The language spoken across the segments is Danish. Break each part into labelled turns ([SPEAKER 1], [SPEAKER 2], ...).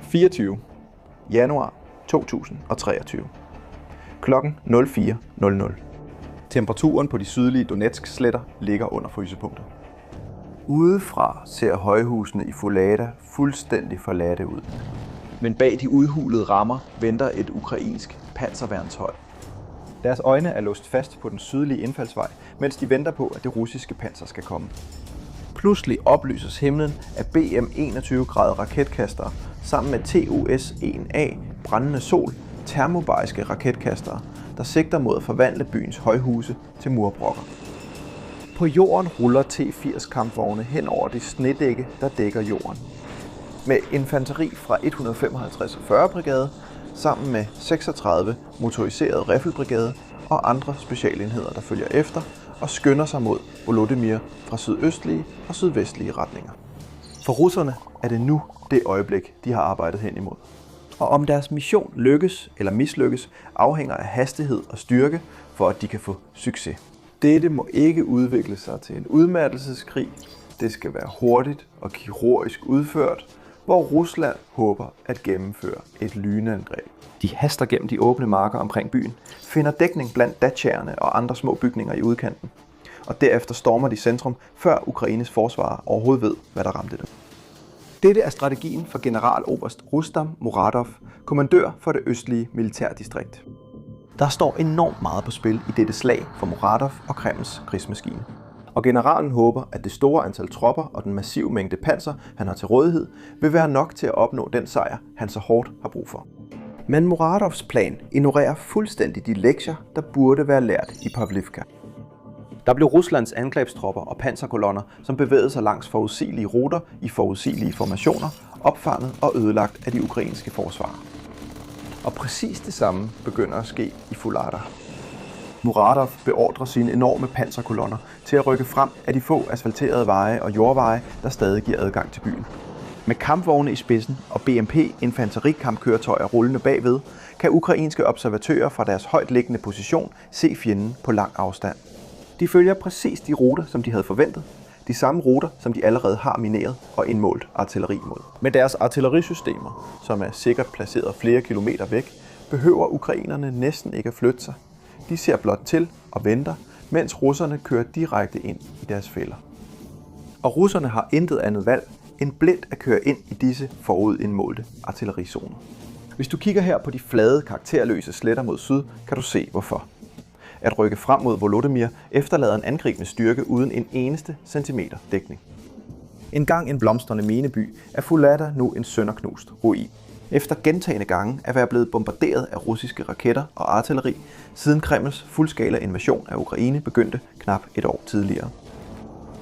[SPEAKER 1] 24. januar 2023. Klokken 04:00. Temperaturen på de sydlige Donetsk-sletter ligger under frysepunktet. Udefra ser højhusene i Fulada fuldstændig forladte ud. Men bag de udhulede rammer venter et ukrainsk panserværnshold. Deres øjne er låst fast på den sydlige indfaldsvej, mens de venter på, at det russiske panser skal komme. Pludselig oplyses himlen af BM-21-grade raketkastere sammen med TOS-1A brændende sol termobariske raketkastere, der sigter mod at forvandle byens højhuse til murbrokker. På jorden ruller T-80 kampvogne hen over det snedække, der dækker jorden. Med infanteri fra 155 og 40 brigade sammen med 36 motoriserede riffelbrigade og andre specialenheder, der følger efter og skynder sig mod Volodymyr fra sydøstlige og sydvestlige retninger. For russerne er det nu det øjeblik, de har arbejdet hen imod. Og om deres mission lykkes eller mislykkes, afhænger af hastighed og styrke, for at de kan få succes. Dette må ikke udvikle sig til en udmattelseskrig. Det skal være hurtigt og kirurgisk udført, hvor Rusland håber at gennemføre et lynangreb. De haster gennem de åbne marker omkring byen, finder dækning blandt datsjerne og andre små bygninger i udkanten. Og derefter stormer de centrum, før Ukraines forsvarer overhovedet ved, hvad der ramte dem. Dette er strategien for generaloberst Rustam Muradov, kommandør for det østlige militærdistrikt. Der står enormt meget på spil i dette slag for Muradov og Kremls krigsmaskine. Og generalen håber, at det store antal tropper og den massive mængde panser, han har til rådighed, vil være nok til at opnå den sejr, han så hårdt har brug for. Men Muradovs plan ignorerer fuldstændig de lektier, der burde være lært i Pavlivka. Der blev Ruslands angrebstropper og panserkolonner, som bevægede sig langs forudsigelige ruter i forudsigelige formationer, opfanget og ødelagt af de ukrainske forsvarer. Og præcis det samme begynder at ske i Fulada. Muradov beordrer sine enorme panserkolonner til at rykke frem af de få asfalterede veje og jordveje, der stadig giver adgang til byen. Med kampvogne i spidsen og BMP-infanterikampkøretøjer rullende bagved, kan ukrainske observatører fra deres højt liggende position se fjenden på lang afstand. De følger præcis de ruter, som de havde forventet. De samme ruter, som de allerede har mineret og indmålt artilleri mod. Med deres artillerisystemer, som er sikkert placeret flere kilometer væk, behøver ukrainerne næsten ikke at flytte sig. De ser blot til og venter, mens russerne kører direkte ind i deres fælder. Og russerne har intet andet valg end blindt at køre ind i disse forudindmålte artillerizoner. Hvis du kigger her på de flade, karakterløse sletter mod syd, kan du se hvorfor. At rykke frem mod Volodymyr efterlader en angribende styrke uden en eneste centimeter dækning. En gang en blomstrende mineby er Fulada nu en sønderknust ruin. Efter gentagne gange at være blevet bombarderet af russiske raketter og artilleri, siden Kremls fuldskala invasion af Ukraine begyndte knap et år tidligere.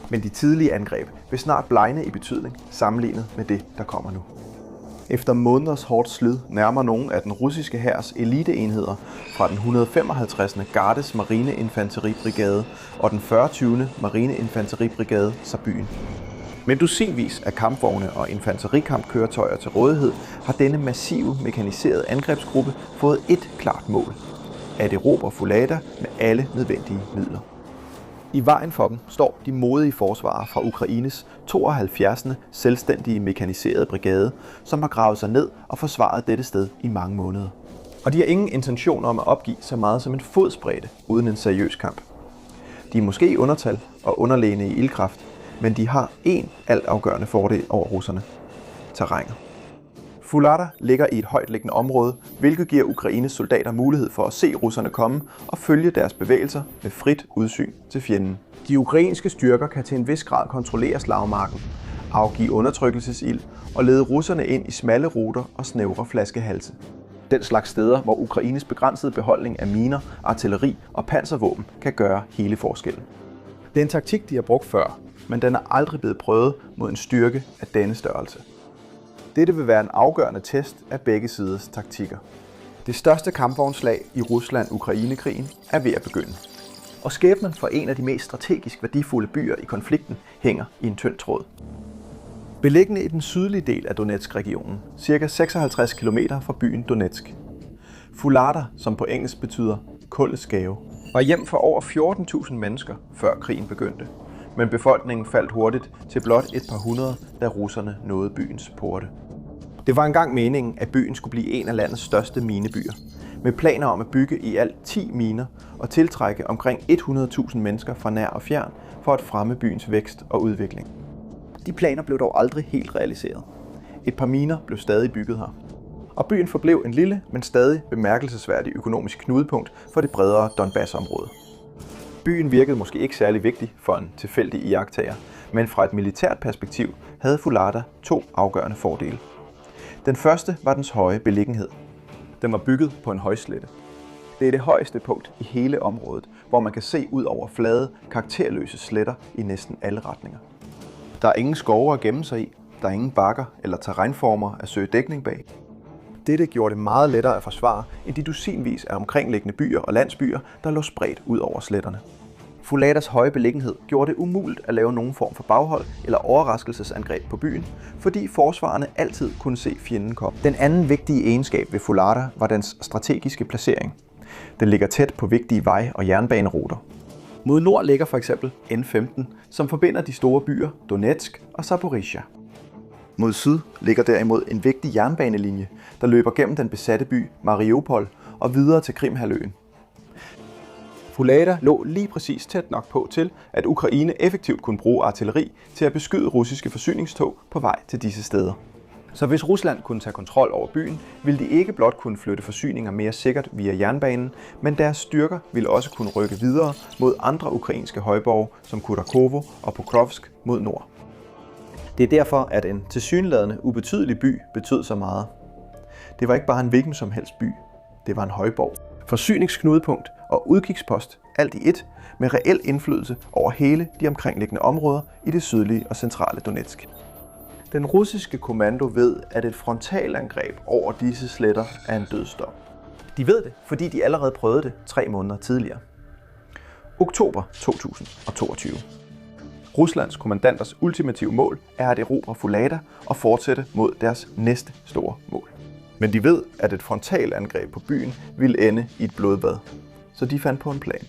[SPEAKER 1] Men de tidlige angreb vil snart blegne i betydning sammenlignet med det, der kommer nu. Efter måneders hårdt slid nærmer nogle af den russiske hærs eliteenheder fra den 155. Gardes marineinfanteribrigade og den 40. marineinfanteribrigade sig byen. Med dusinvis af kampvogne og infanterikampkøretøjer til rådighed har denne massive mekaniserede angrebsgruppe fået et klart mål: at erobre Fulada med alle nødvendige midler. I vejen for dem står de modige forsvarere fra Ukraines 72. selvstændige mekaniserede brigade, som har gravet sig ned og forsvaret dette sted i mange måneder. Og de har ingen intention om at opgive så meget som en fodsbredde uden en seriøs kamp. De er måske i undertal og underlegne i ildkraft, men de har én altafgørende fordel over russerne: terrænet. Fulada ligger i et højtliggende område, hvilket giver Ukraines soldater mulighed for at se russerne komme og følge deres bevægelser med frit udsyn til fjenden. De ukrainske styrker kan til en vis grad kontrollere slagmarken, afgive undertrykkelsesild og lede russerne ind i smalle ruter og snævre flaskehalse. Den slags steder, hvor Ukraines begrænsede beholdning af miner, artilleri og panservåben kan gøre hele forskellen. Det er en taktik, de har brugt før, men den er aldrig blevet prøvet mod en styrke af denne størrelse. Dette vil være en afgørende test af begge siders taktikker. Det største kampvognslag i Rusland-Ukraine-krigen er ved at begynde. Og skæbnen for en af de mest strategisk værdifulde byer i konflikten hænger i en tynd tråd. Beliggende i den sydlige del af Donetsk-regionen, ca. 56 km fra byen Donetsk. Fulada, som på engelsk betyder kullets gave, var hjem for over 14.000 mennesker, før krigen begyndte. Men befolkningen faldt hurtigt til blot et par hundrede, da russerne nåede byens porte. Det var engang meningen, at byen skulle blive en af landets største minebyer, med planer om at bygge i alt 10 miner og tiltrække omkring 100.000 mennesker fra nær og fjern for at fremme byens vækst og udvikling. De planer blev dog aldrig helt realiseret. Et par miner blev stadig bygget her. Og byen forblev en lille, men stadig bemærkelsesværdig økonomisk knudepunkt for det bredere Donbass-område. Byen virkede måske ikke særlig vigtig for en tilfældig iagttager, men fra et militært perspektiv havde Fulada 2 afgørende fordele. Den første var dens høje beliggenhed. Den var bygget på en højslette. Det er det højeste punkt i hele området, hvor man kan se ud over flade, karakterløse sletter i næsten alle retninger. Der er ingen skove at gemme sig i, der er ingen bakker eller terrænformer at søge dækning bag. Dette gjorde det meget lettere at forsvare end de dusinvis af omkringliggende byer og landsbyer, der lå spredt ud over sletterne. Fuladas høje beliggenhed gjorde det umuligt at lave nogen form for baghold eller overraskelsesangreb på byen, fordi forsvarerne altid kunne se fjenden komme. Den anden vigtige egenskab ved Fulada var dens strategiske placering. Den ligger tæt på vigtige vej- og jernbaneruter. Mod nord ligger for eksempel N15, som forbinder de store byer Donetsk og Zaporizhzhia. Mod syd ligger derimod en vigtig jernbanelinje, der løber gennem den besatte by Mariupol og videre til Krimhalvøen. Fulada lå lige præcis tæt nok på til, at Ukraine effektivt kunne bruge artilleri til at beskyde russiske forsyningstog på vej til disse steder. Så hvis Rusland kunne tage kontrol over byen, ville de ikke blot kunne flytte forsyninger mere sikkert via jernbanen, men deres styrker ville også kunne rykke videre mod andre ukrainske højborge som Kurakovo og Pokrovsk mod nord. Det er derfor, at en tilsyneladende ubetydelig by betød så meget. Det var ikke bare en hvilken som helst by. Det var en højborg. Forsyningsknudepunkt og udkigspost, alt i ét, med reel indflydelse over hele de omkringliggende områder i det sydlige og centrale Donetsk. Den russiske kommando ved, at et frontalangreb over disse sletter er en dødsdom. De ved det, fordi de allerede prøvede det 3 måneder tidligere. Oktober 2022. Ruslands kommandanters ultimative mål er at erobre Fulada og fortsætte mod deres næste store mål. Men de ved, at et frontalangreb på byen ville ende i et blodbad, så de fandt på en plan.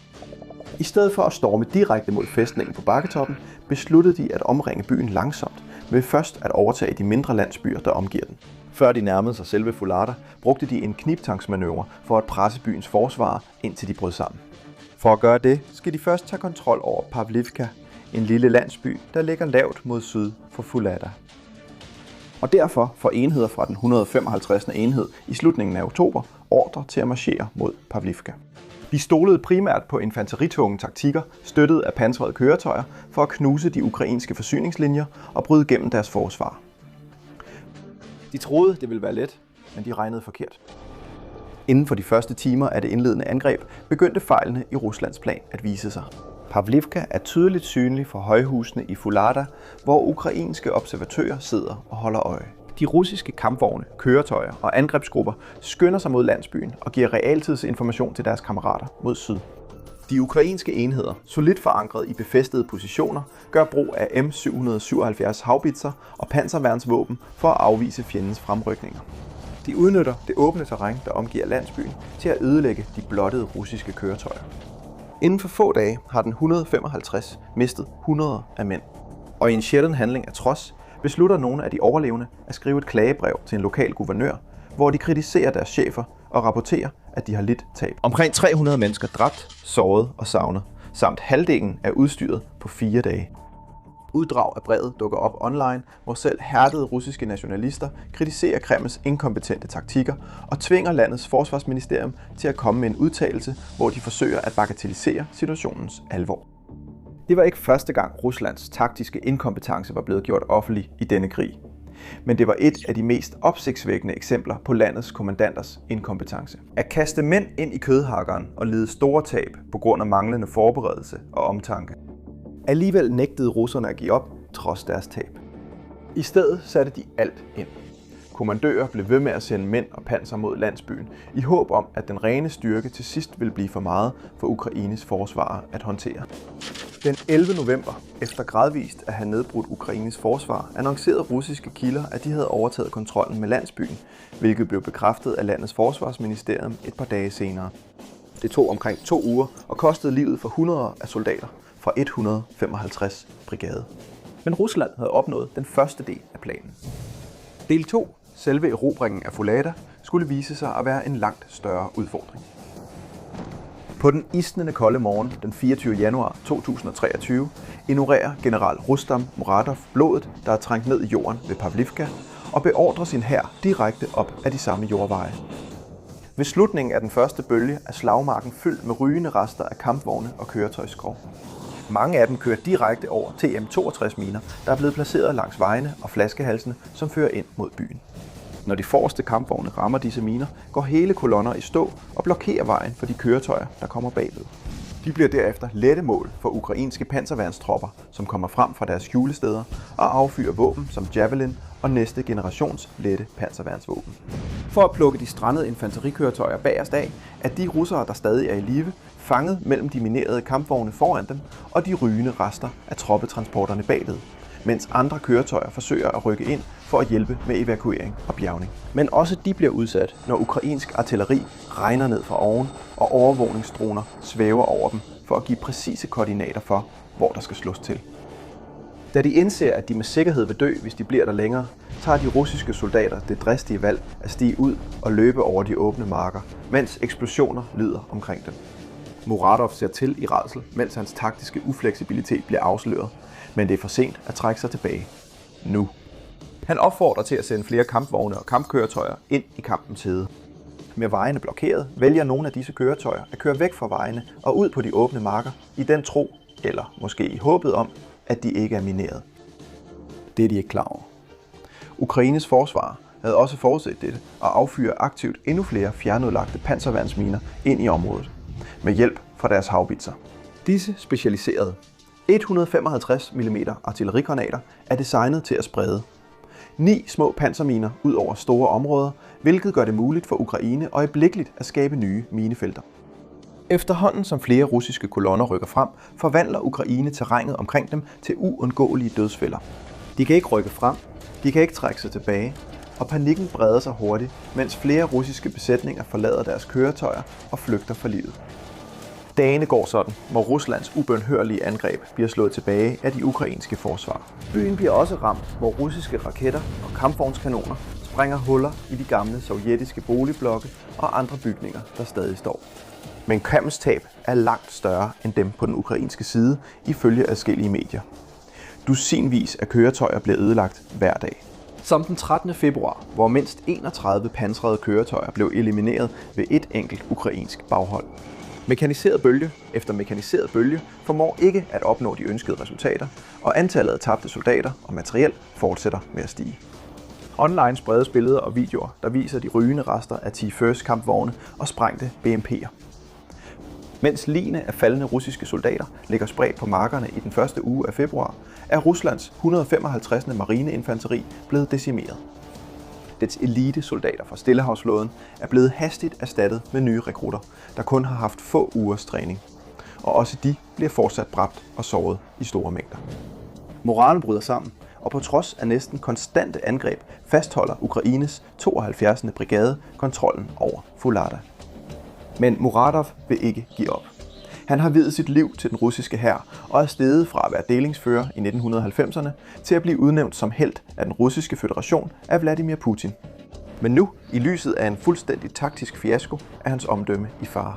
[SPEAKER 1] I stedet for at storme direkte mod fæstningen på bakketoppen, besluttede de at omringe byen langsomt, ved først at overtage de mindre landsbyer, der omgiver den. Før de nærmede sig selve Fulada, brugte de en knibtangsmanøvre for at presse byens forsvarer, indtil de brød sammen. For at gøre det, skal de først tage kontrol over Pavlivka, en lille landsby, der ligger lavt mod syd for Fulada. Og derfor får enheder fra den 155. enhed i slutningen af oktober ordre til at marchere mod Pavlivka. De stolede primært på infanteritunge taktikker, støttet af pansrede køretøjer, for at knuse de ukrainske forsyningslinjer og bryde gennem deres forsvar. De troede, det ville være let, men de regnede forkert. Inden for de første timer af det indledende angreb begyndte fejlene i Ruslands plan at vise sig. Pavlivka er tydeligt synlig fra højhusene i Fulada, hvor ukrainske observatører sidder og holder øje. De russiske kampvogne, køretøjer og angrebsgrupper skynder sig mod landsbyen og giver realtidsinformation til deres kammerater mod syd. De ukrainske enheder, solidt forankret i befæstede positioner, gør brug af M777 haubitser og panserværnsvåben for at afvise fjendens fremrykninger. De udnytter det åbne terræn, der omgiver landsbyen, til at ødelægge de blottede russiske køretøjer. Inden for få dage har den 155 mistet 100 af mænd. Og i en sjælden handling af trods, beslutter nogle af de overlevende at skrive et klagebrev til en lokal guvernør, hvor de kritiserer deres chefer og rapporterer, at de har lidt tab. Omkring 300 mennesker dræbt, såret og savnet, samt halvdelen af udstyret på 4 dage. Uddrag af brevet dukker op online, hvor selv hærdede russiske nationalister kritiserer Kremls inkompetente taktikker og tvinger landets forsvarsministerium til at komme med en udtalelse, hvor de forsøger at bagatellisere situationens alvor. Det var ikke første gang Ruslands taktiske inkompetence var blevet gjort offentlig i denne krig. Men det var et af de mest opsigtsvækkende eksempler på landets kommandanters inkompetence. At kaste mænd ind i kødhakkeren og lide store tab på grund af manglende forberedelse og omtanke. Alligevel nægtede russerne at give op, trods deres tab. I stedet satte de alt ind. Kommandører blev ved med at sende mænd og panser mod landsbyen, i håb om, at den rene styrke til sidst ville blive for meget for Ukraines forsvarer at håndtere. Den 11. november, efter gradvist at have nedbrudt Ukraines forsvar, annoncerede russiske kilder, at de havde overtaget kontrollen med landsbyen, hvilket blev bekræftet af landets forsvarsministerium et par dage senere. Det tog omkring 2 uger og kostede livet for 100 af soldater fra 155 brigade. Men Rusland havde opnået den første del af planen. Del 2 selve erobringen af Fulada skulle vise sig at være en langt større udfordring. På den isnende kolde morgen den 24. januar 2023 ignorerer general Rustam Muradov blodet, der er trængt ned i jorden ved Pavlivka, og beordrer sin hær direkte op ad de samme jordveje. Ved slutningen af den første bølge er slagmarken fyldt med rygende rester af kampvogne og køretøjsskrog. Mange af dem kører direkte over TM62-miner, der er blevet placeret langs vejene og flaskehalsene, som fører ind mod byen. Når de forreste kampvogne rammer disse miner, går hele kolonner i stå og blokerer vejen for de køretøjer, der kommer bagved. De bliver derefter lette mål for ukrainske panserværnstropper, som kommer frem fra deres skjulesteder og affyrer våben som Javelin og næste generations lette panserværnsvåben. For at plukke de strandede infanterikøretøjer bagerst af, er de russere, der stadig er i live, fanget mellem de minerede kampvogne foran dem og de rygende rester af troppetransporterne bagved, mens andre køretøjer forsøger at rykke ind for at hjælpe med evakuering og bjærgning. Men også de bliver udsat, når ukrainsk artilleri regner ned fra oven, og overvågningsdroner svæver over dem for at give præcise koordinater for, hvor der skal slås til. Da de indser, at de med sikkerhed vil dø, hvis de bliver der længere, tager de russiske soldater det dristige valg at stige ud og løbe over de åbne marker, mens eksplosioner lyder omkring dem. Muradov ser til i rædsel, mens hans taktiske ufleksibilitet bliver afsløret, men det er for sent at trække sig tilbage. Nu. Han opfordrer til at sende flere kampvogne og kampkøretøjer ind i kampens hede. Med vejene blokeret, vælger nogle af disse køretøjer at køre væk fra vejene og ud på de åbne marker i den tro, eller måske i håbet om, at de ikke er mineret. Det er de ikke klar over. Ukraines forsvar havde også forudset dette og affyrer aktivt endnu flere fjernudlagte panserværnsminer ind i området, med hjælp fra deres haubitser. Disse specialiserede 155 mm artillerigranater er designet til at sprede 9 små panserminer ud over store områder, hvilket gør det muligt for Ukraine øjeblikkeligt at skabe nye minefelter. Efterhånden som flere russiske kolonner rykker frem, forvandler Ukraine terrænet omkring dem til uundgåelige dødsfælder. De kan ikke rykke frem, de kan ikke trække sig tilbage, og panikken breder sig hurtigt, mens flere russiske besætninger forlader deres køretøjer og flygter for livet. Dagene går sådan, hvor Ruslands ubønhørlige angreb bliver slået tilbage af de ukrainske forsvar. Byen bliver også ramt, hvor russiske raketter og kampvognskanoner sprænger huller i de gamle sovjetiske boligblokke og andre bygninger, der stadig står. Men kampens tab er langt større end dem på den ukrainske side, ifølge adskillige medier. Dusinvis af køretøjer bliver ødelagt hver dag. Som den 13. februar, hvor mindst 31 pansrede køretøjer blev elimineret ved et enkelt ukrainsk baghold. Mekaniseret bølge efter mekaniseret bølge formår ikke at opnå de ønskede resultater, og antallet af tabte soldater og materiel fortsætter med at stige. Online spredes billeder og videoer, der viser de rygende rester af T-1 kampvogne og sprængte BMP'er. Mens ligene af faldne russiske soldater ligger spredt på markerne i den første uge af februar, er Ruslands 155. marineinfanteri blevet decimeret. Dets elitesoldater fra Stillehavsflåden er blevet hastigt erstattet med nye rekrutter, der kun har haft få ugers træning. Og også de bliver fortsat dræbt og såret i store mængder. Moralen bryder sammen, og på trods af næsten konstante angreb fastholder Ukraines 72. brigade kontrollen over Fulada. Men Muradov vil ikke give op. Han har viet sit liv til den russiske hær og er steget fra at være delingsfører i 1990'erne til at blive udnævnt som helt af den russiske føderation af Vladimir Putin. Men nu, i lyset af en fuldstændig taktisk fiasko, er hans omdømme i fare.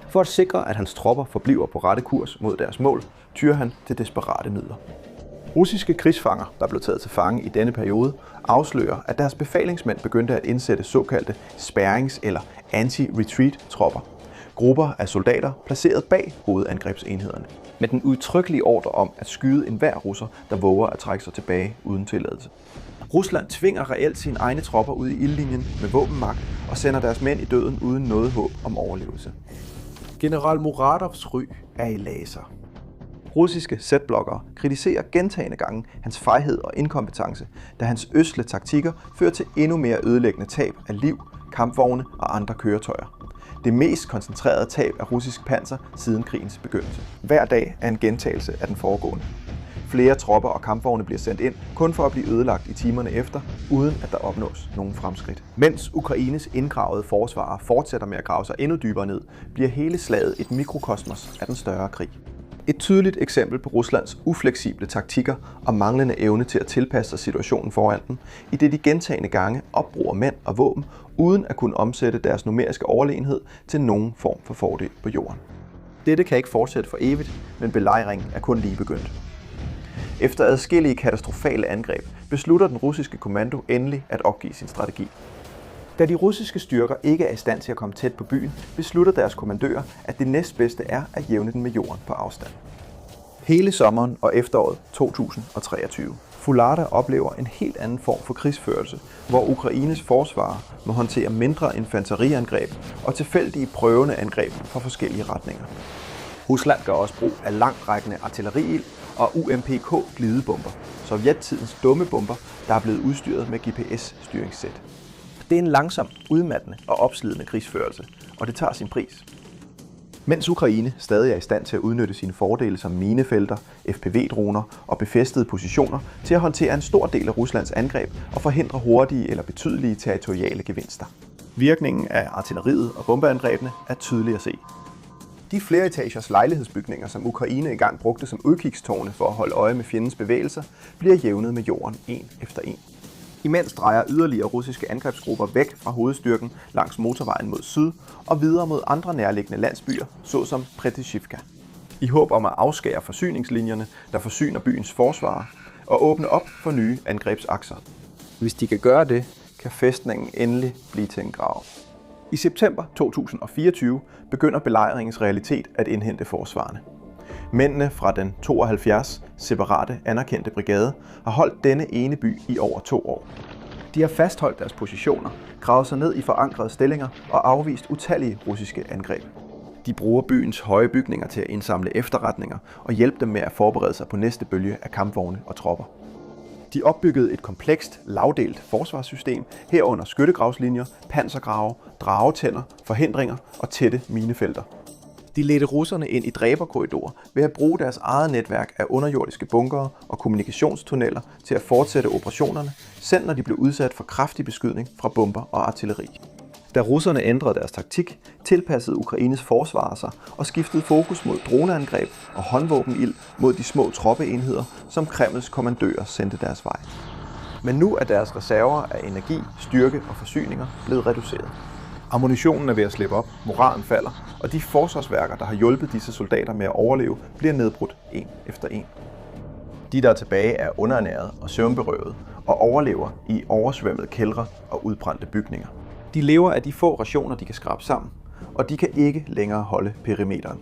[SPEAKER 1] For at sikre, at hans tropper forbliver på rette kurs mod deres mål, tyrer han til desperate midler. Russiske krigsfanger, der blev taget til fange i denne periode, afslører, at deres befalingsmænd begyndte at indsætte såkaldte spærrings- eller anti-retreat-tropper. Grupper af soldater placeret bag hovedangrebsenhederne, med den udtrykkelige ordre om at skyde enhver russer, der våger at trække sig tilbage uden tilladelse. Rusland tvinger reelt sine egne tropper ud i ildlinjen med våbenmagt og sender deres mænd i døden uden noget håb om overlevelse. General Muradovs ry er i laser. Russiske Z-bloggere kritiserer gentagne gange hans fejhed og inkompetence, da hans ødsle taktikker fører til endnu mere ødelæggende tab af liv, kampvogne og andre køretøjer. Det mest koncentrerede tab af russisk panser siden krigens begyndelse. Hver dag er en gentagelse af den foregående. Flere tropper og kampvogne bliver sendt ind, kun for at blive ødelagt i timerne efter, uden at der opnås nogen fremskridt. Mens Ukraines indgravede forsvarer fortsætter med at grave sig endnu dybere ned, bliver hele slaget et mikrokosmos af den større krig. Et tydeligt eksempel på Ruslands ufleksible taktikker og manglende evne til at tilpasse sig situationen foran dem, i det de gentagne gange opbruger mænd og våben, uden at kunne omsætte deres numeriske overlegenhed til nogen form for fordel på jorden. Dette kan ikke fortsætte for evigt, men belejringen er kun lige begyndt. Efter adskillige katastrofale angreb beslutter den russiske kommando endelig at opgive sin strategi. Da de russiske styrker ikke er i stand til at komme tæt på byen, beslutter deres kommandører, at det næstbedste er at jævne den med jorden på afstand. Hele sommeren og efteråret 2023. Fulada oplever en helt anden form for krigsførelse, hvor Ukraines forsvarer må håndtere mindre infanteriangreb og tilfældige prøvende angreb fra forskellige retninger. Rusland gør også brug af langtrækkende artilleriild og UMPK-glidebomber, sovjettidens dumme bomber, der er blevet udstyret med GPS-styringssæt. Det er en langsom, udmattende og opslidende krigsførelse, og det tager sin pris. Mens Ukraine stadig er i stand til at udnytte sine fordele som minefelter, FPV-droner og befæstede positioner til at håndtere en stor del af Ruslands angreb og forhindre hurtige eller betydelige territoriale gevinster. Virkningen af artilleriet og bombeangrebene er tydelig at se. De fleretagers lejlighedsbygninger, som Ukraine engang brugte som udkigstårne for at holde øje med fjendens bevægelser, bliver jævnet med jorden en efter en. Imens drejer yderligere russiske angrebsgrupper væk fra hovedstyrken langs motorvejen mod syd og videre mod andre nærliggende landsbyer, såsom Pretishivka, i håb om at afskære forsyningslinjerne, der forsyner byens forsvarer, og åbne op for nye angrebsakser. Hvis de kan gøre det, kan fæstningen endelig blive til en grav. I september 2024 begynder belejringens realitet at indhente forsvarerne. Mændene fra den 72 separate anerkendte brigade har holdt denne ene by i over 2 år. De har fastholdt deres positioner, gravet sig ned i forankrede stillinger og afvist utallige russiske angreb. De bruger byens høje bygninger til at indsamle efterretninger og hjælpe dem med at forberede sig på næste bølge af kampvogne og tropper. De opbyggede et komplekst, lavdelt forsvarssystem, herunder skyttegravslinjer, pansergrave, dragetænder, forhindringer og tætte minefelter. De ledte russerne ind i dræberkorridorer ved at bruge deres eget netværk af underjordiske bunkere og kommunikationstunneller til at fortsætte operationerne, selv når de blev udsat for kraftig beskydning fra bomber og artilleri. Da russerne ændrede deres taktik, tilpassede Ukraines forsvarer sig og skiftede fokus mod droneangreb og håndvåbenild mod de små troppeenheder, som Kremls kommandører sendte deres vej. Men nu er deres reserver af energi, styrke og forsyninger blevet reduceret. Ammunitionen er ved at slippe op, moralen falder, og de forsvarsværker, der har hjulpet disse soldater med at overleve, bliver nedbrudt en efter en. De, der er tilbage, er underernæret og søvnberøvet og overlever i oversvømmede kældre og udbrændte bygninger. De lever af de få rationer, de kan skrabe sammen, og de kan ikke længere holde perimeteren.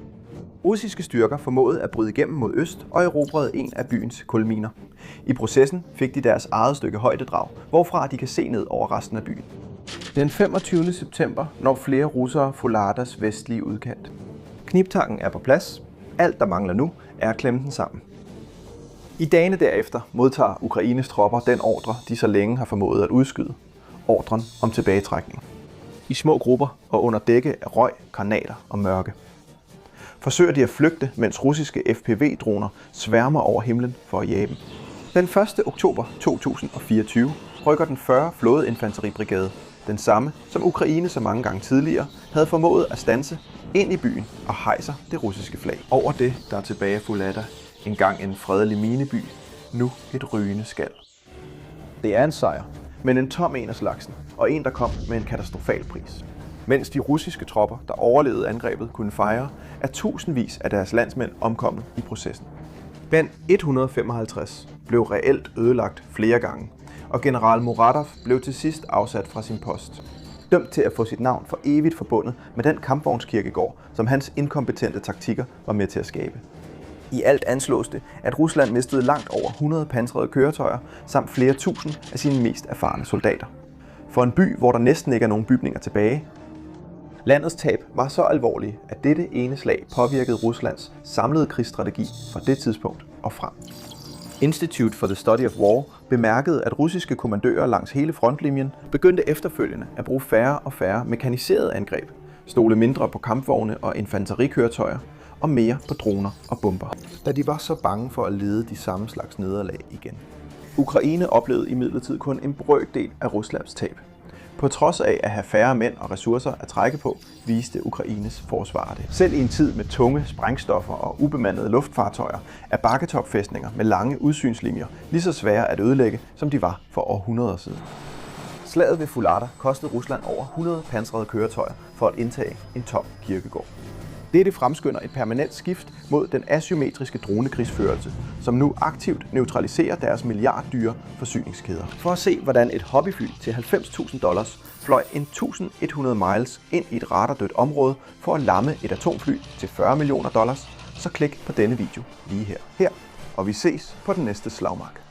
[SPEAKER 1] Russiske styrker formåede at bryde igennem mod øst og erobrede en af byens kulminer. I processen fik de deres eget stykke højdedrag, hvorfra de kan se ned over resten af byen. Den 25. september når flere russere Fuladas vestlige udkant. Knibtakken er på plads. Alt, der mangler nu, er at klemme den sammen. I dagene derefter modtager Ukraines tropper den ordre, de så længe har formået at udskyde. Ordren om tilbagetrækning. I små grupper og under dække af røg, granater og mørke. Forsøger de at flygte, mens russiske FPV-droner sværmer over himlen for at jage dem. Den 1. oktober 2024 rykker den 40. flådeinfanteribrigade, den samme som Ukraine så mange gange tidligere, havde formået at standse ind i byen og hejser det russiske flag. Over det, der er tilbage af Fulada, engang en fredelig mineby, nu et rygende skal. Det er en sejr, men en tom en af slagsen, og en, der kom med en katastrofal pris. Mens de russiske tropper, der overlevede angrebet, kunne fejre, er tusindvis af deres landsmænd omkommet i processen. Men 155 blev reelt ødelagt flere gange, og general Muratov blev til sidst afsat fra sin post. Dømt til at få sit navn for evigt forbundet med den kampvognskirkegård, som hans inkompetente taktikker var med til at skabe. I alt anslås det, at Rusland mistede langt over 100 pansrede køretøjer, samt flere tusind af sine mest erfarne soldater. For en by, hvor der næsten ikke er nogen bygninger tilbage. Landets tab var så alvorlige, at dette ene slag påvirkede Ruslands samlede krigsstrategi fra det tidspunkt og frem. Institute for the Study of War bemærkede, at russiske kommandører langs hele frontlinjen begyndte efterfølgende at bruge færre og færre mekaniserede angreb, stole mindre på kampvogne og infanterikøretøjer, og mere på droner og bomber, da de var så bange for at lide de samme slags nederlag igen. Ukraine oplevede imidlertid kun en brøkdel af Ruslands tab. På trods af at have færre mænd og ressourcer at trække på, viste Ukraines forsvar det. Selv i en tid med tunge sprængstoffer og ubemandede luftfartøjer, er bakketopfæstninger med lange udsynslinjer lige så svære at ødelægge, som de var for århundreder siden. Slaget ved Fulada kostede Rusland over 100 pansrede køretøjer for at indtage en tom kirkegård. Dette fremskynder et permanent skift mod den asymmetriske dronekrigsførelse, som nu aktivt neutraliserer deres milliarddyre forsyningskæder. For at se, hvordan et hobbyfly til $90.000 fløj 1.100 miles ind i et radardødt område for at lamme et atomfly til $40 millioner, så klik på denne video lige her. Og vi ses på den næste slagmark.